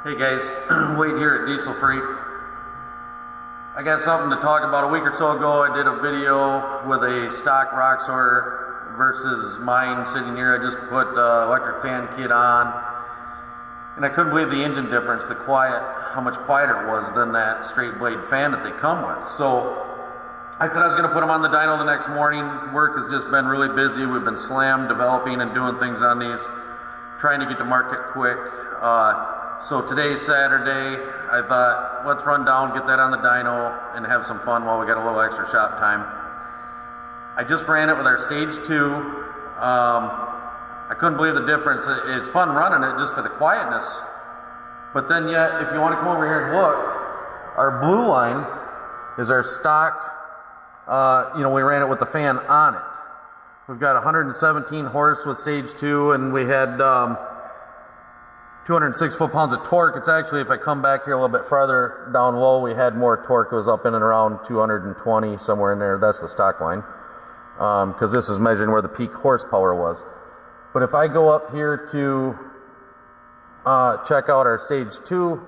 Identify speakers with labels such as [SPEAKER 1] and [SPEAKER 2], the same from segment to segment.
[SPEAKER 1] Hey guys, Wade here at Diesel Freak. I got something to talk about. A week or so ago I did a video with a stock Roxor versus mine sitting here. I just put electric fan kit on and I couldn't believe the engine difference, how much quieter it was than that straight blade fan that they come with. So I said I was going to put them on the dyno the next morning. Work has just been really busy. We've been slammed developing and doing things on these, trying to get to market quick. So today's Saturday. I thought, let's run down, get that on the dyno, and have some fun while we got a little extra shop time. I just ran it with our stage 2. I couldn't believe the difference. It's fun running it just for the quietness. But then yet, if you want to come over here and look, our blue line is our stock. We ran it with the fan on it. We've got 117 horse with stage 2, and we had 206 foot-pounds of torque. It's actually, if I come back here a little bit farther down low, we had more torque. It was up in and around 220, somewhere in there. That's the stock line, because this is measuring where the peak horsepower was. But if I go up here to check out our stage 2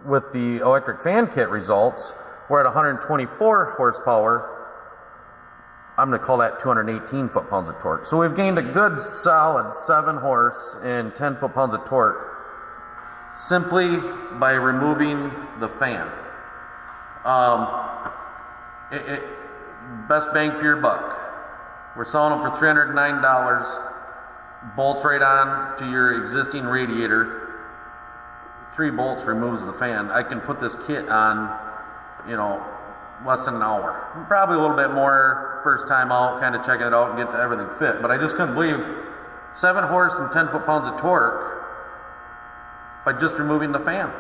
[SPEAKER 1] with the electric fan kit results, we're at 124 horsepower. I'm going to call that 218 foot-pounds of torque. So we've gained a good solid 7 horse and 10 foot-pounds of torque simply by removing the fan. Best bang for your buck. We're selling them for $309. Bolts right on to your existing radiator. 3 bolts removes the fan. I can put this kit on, less than an hour. Probably a little bit more first time out, kind of checking it out and getting everything fit. But I just couldn't believe 7 horse and 10 foot-pounds of torque by just removing the fan.